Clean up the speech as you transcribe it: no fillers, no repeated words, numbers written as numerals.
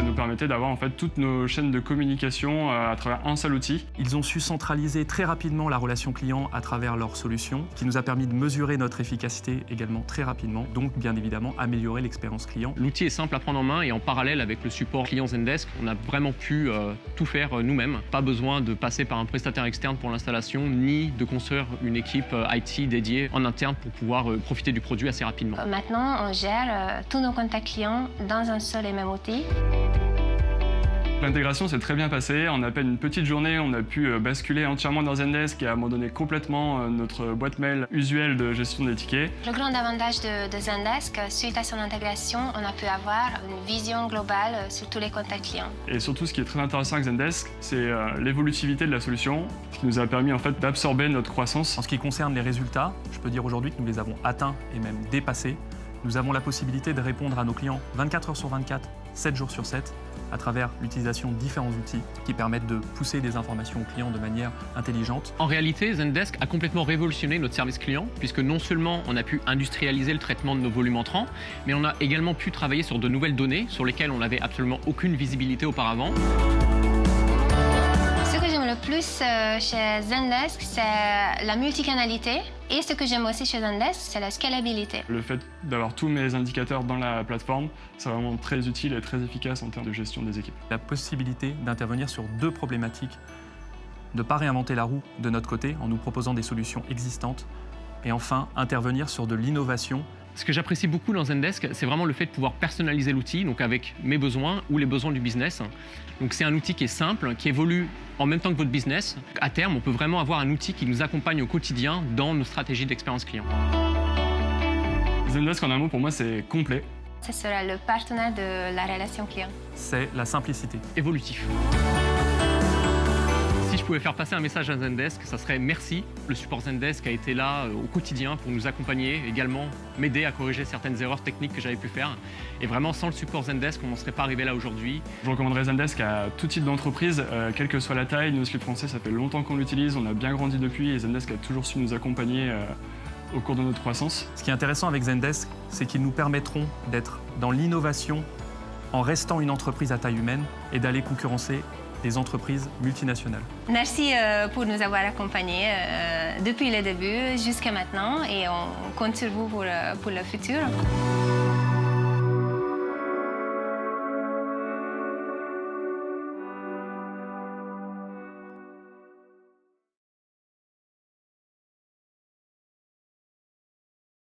nous permettait d'avoir en fait toutes nos chaînes de communication à travers un seul outil. Ils ont su centraliser très rapidement la relation client à travers leurs solutions, qui nous a permis de mesurer notre efficacité également très rapidement, donc bien évidemment améliorer l'expérience client. L'outil est simple à prendre en main et en parallèle avec le support client Zendesk, on a vraiment pu tout faire nous-mêmes. Pas besoin de passer par un prestataire externe pour l'installation, ni de construire une équipe IT dédiée en interne pour pouvoir profiter du produit assez rapidement. Maintenant, on gère tous nos contacts clients dans un seul et même outil. L'intégration s'est très bien passée. En à peine une petite journée, on a pu basculer entièrement dans Zendesk et abandonner complètement notre boîte mail usuelle de gestion des tickets. Le grand avantage de Zendesk, suite à son intégration, on a pu avoir une vision globale sur tous les contacts clients. Et surtout, ce qui est très intéressant avec Zendesk, c'est l'évolutivité de la solution, ce qui nous a permis en fait d'absorber notre croissance. En ce qui concerne les résultats, je peux dire aujourd'hui que nous les avons atteints et même dépassés. Nous avons la possibilité de répondre à nos clients 24 heures sur 24, 7 jours sur 7, à travers l'utilisation de différents outils qui permettent de pousser des informations aux clients de manière intelligente. En réalité, Zendesk a complètement révolutionné notre service client, puisque non seulement on a pu industrialiser le traitement de nos volumes entrants, mais on a également pu travailler sur de nouvelles données sur lesquelles on n'avait absolument aucune visibilité auparavant. Ce que j'aime le plus chez Zendesk, c'est la multicanalité. Et ce que j'aime aussi chez Zendesk, c'est la scalabilité. Le fait d'avoir tous mes indicateurs dans la plateforme, c'est vraiment très utile et très efficace en termes de gestion des équipes. La possibilité d'intervenir sur deux problématiques, de ne pas réinventer la roue de notre côté en nous proposant des solutions existantes, et enfin intervenir sur de l'innovation. Ce que j'apprécie beaucoup dans Zendesk, c'est vraiment le fait de pouvoir personnaliser l'outil, donc avec mes besoins ou les besoins du business. Donc c'est un outil qui est simple, qui évolue en même temps que votre business. À terme, on peut vraiment avoir un outil qui nous accompagne au quotidien dans nos stratégies d'expérience client. Zendesk, en un mot, pour moi, c'est complet. Ce sera le partenaire de la relation client. C'est la simplicité. Évolutif. Si je pouvais faire passer un message à Zendesk, ça serait merci. Le support Zendesk a été là au quotidien pour nous accompagner, également m'aider à corriger certaines erreurs techniques que j'avais pu faire. Et vraiment, sans le support Zendesk, on n'en serait pas arrivé là aujourd'hui. Je recommanderais Zendesk à tout type d'entreprise, quelle que soit la taille. Nous, Slip Français, ça fait longtemps qu'on l'utilise, on a bien grandi depuis et Zendesk a toujours su nous accompagner au cours de notre croissance. Ce qui est intéressant avec Zendesk, c'est qu'ils nous permettront d'être dans l'innovation en restant une entreprise à taille humaine et d'aller concurrencer des entreprises multinationales. Merci pour nous avoir accompagnés depuis le début jusqu'à maintenant et on compte sur vous pour le futur.